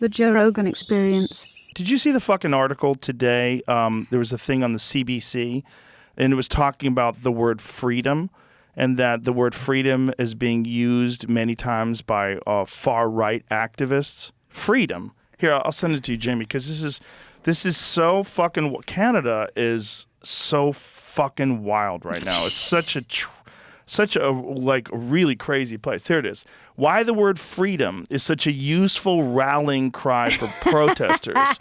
The Joe Rogan Experience. Did you see the fucking article today? There was a thing on the CBC, and it was talking about the word freedom, and that the word freedom is being used many times by far-right activists. Freedom. Here, I'll send it to you, Jamie, because this is so fucking... Canada is so fucking wild right now. It's such a like really crazy place. Here it is. Why the word freedom is such a useful rallying cry for protesters.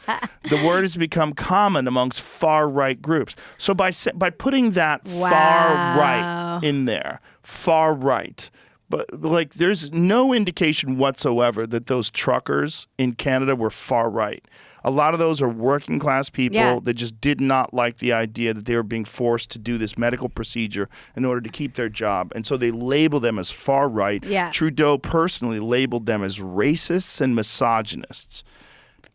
The word has become common amongst far-right groups. So by putting that far right in there, far right, but like there's no indication whatsoever that those truckers in Canada were far right. A lot of those are working class people that just did not like the idea that they were being forced to do this medical procedure in order to keep their job. And so they label them as far right. Yeah. Trudeau personally labeled them as racists and misogynists.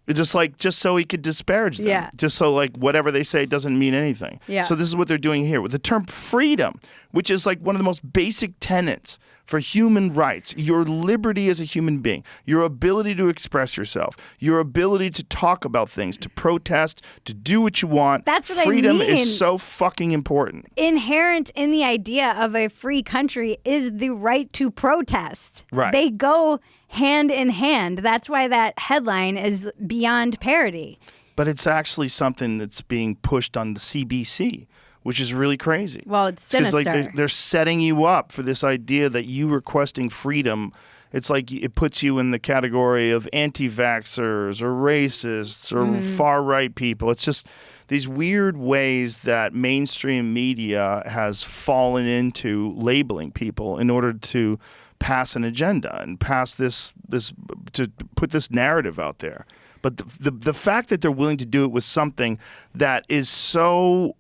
Just so he could disparage them. Yeah. Just so like whatever they say doesn't mean anything. Yeah. So this is what they're doing here with the term freedom, which is like one of the most basic tenets for human rights. Your liberty as a human being, your ability to express yourself, your ability to talk about things, to protest, to do what you want. That's what freedom I mean. is so fucking important. Inherent in the idea of a free country is the right to protest. Right. They go hand in hand. That's why that headline is beyond parody. But it's actually something that's being pushed on the CBC, which is really crazy. Well, it's sinister. Because like they're setting you up for this idea that you requesting freedom, it's like it puts you in the category of anti-vaxxers or racists or far-right people. It's just these weird ways that mainstream media has fallen into labeling people in order to pass an agenda and pass this to put this narrative out there. But the fact that they're willing to do it with something that is so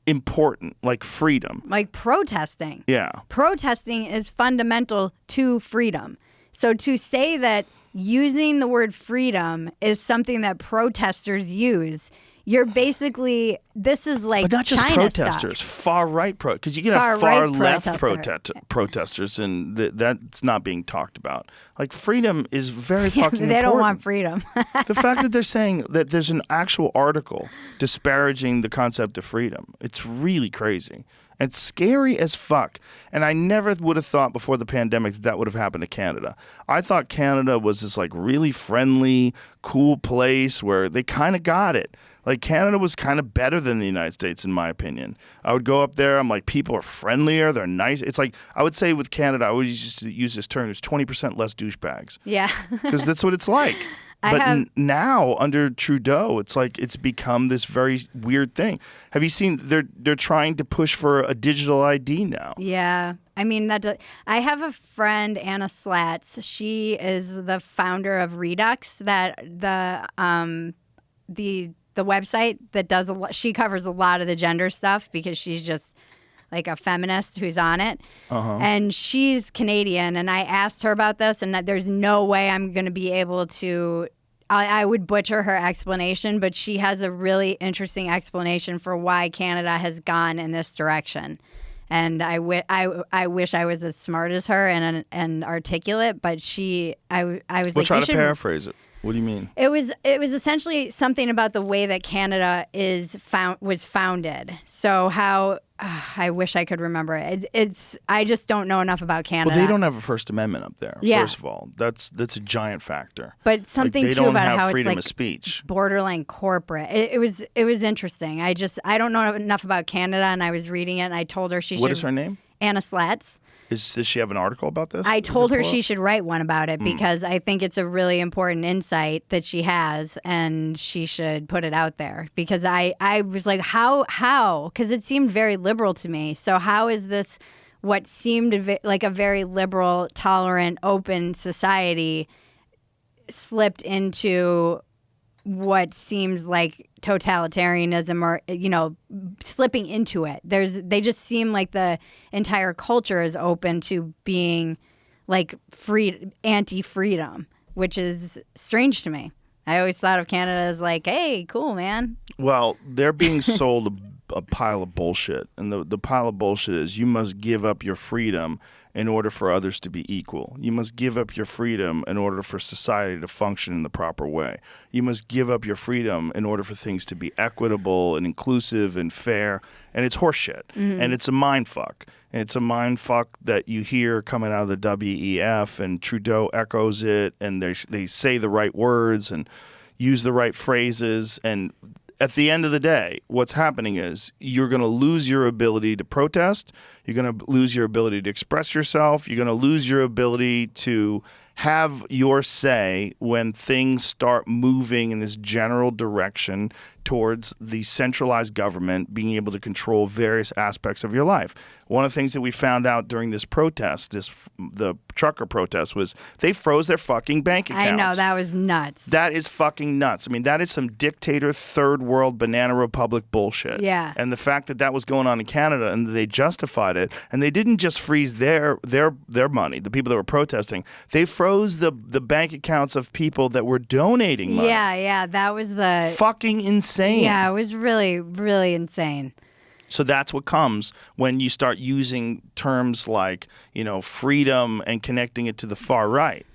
important, like freedom. Like protesting. Yeah. Protesting is fundamental to freedom. So to say that using the word freedom is something that protesters use, you're basically, this is like China stuff. But not just protesters, far-right because you can have far-left protesters, and that's not being talked about. Like, freedom is very fucking important. They don't want freedom. The fact that they're saying that there's an actual article disparaging the concept of freedom, it's really crazy. It's scary as fuck. And I never would have thought before the pandemic that would have happened to Canada. I thought Canada was this like really friendly, cool place where they kind of got it. Like Canada was kind of better than the United States, in my opinion. I would go up there. I'm like, people are friendlier. They're nice. It's like, I would say with Canada, I always used to use this term, there's 20% less douchebags. Yeah. Because that's what it's like. But now under Trudeau, it's like it's become this very weird thing. Have you seen they're trying to push for a digital ID now? Yeah. I mean, I have a friend, Anna Slatts. She is the founder of Redux, that the website that does she covers a lot of the gender stuff because she's just like a feminist who's on it. And she's Canadian, and I asked her about this, and that there's no way I'm going to be able to, I would butcher her explanation, but she has a really interesting explanation for why Canada has gone in this direction. And I wish I was as smart as her and articulate, but I was like, we'll try to paraphrase it. What do you mean? It was essentially something about the way that Canada was founded. So how I wish I could remember it. I just don't know enough about Canada. Well, they don't have a First Amendment up there. Yeah. First of all, that's a giant factor. But something too about how freedom it's of speech. Borderline corporate. It was interesting. I don't know enough about Canada, and I was reading it, and I told her she should. What is her name? Anna Slatts. Does she have an article about this? I told her she should write one about it because I think it's a really important insight that she has, and she should put it out there. Because I was like, how? Because it seemed very liberal to me. So how is this what seemed like a very liberal, tolerant, open society slipped into what seems like totalitarianism, or slipping into it? They just seem like the entire culture is open to being like anti-freedom, which is strange to me. I always thought of Canada as like, hey, cool, man. Well, they're being sold a pile of bullshit, and the pile of bullshit is you must give up your freedom in order for others to be equal. You must give up your freedom in order for society to function in the proper way. You must give up your freedom in order for things to be equitable and inclusive and fair. And it's horseshit. And it's a mind fuck. And it's a mind fuck that you hear coming out of the WEF, and Trudeau echoes it, and they say the right words and use the right phrases. And at the end of the day, what's happening is you're going to lose your ability to protest. You're going to lose your ability to express yourself. You're going to lose your ability to have your say when things start moving in this general direction towards the centralized government being able to control various aspects of your life. One of the things that we found out during this protest, the trucker protest, was they froze their fucking bank accounts. I know, that was nuts. That is fucking nuts. I mean, that is some dictator, third world, banana republic bullshit. Yeah. And the fact that that was going on in Canada and they justified it, and they didn't just freeze their money, the people that were protesting, they froze the bank accounts of people that were donating money. Yeah, that was the... Fucking insane. Yeah, it was really, really insane. So that's what comes when you start using terms like, freedom and connecting it to the far right.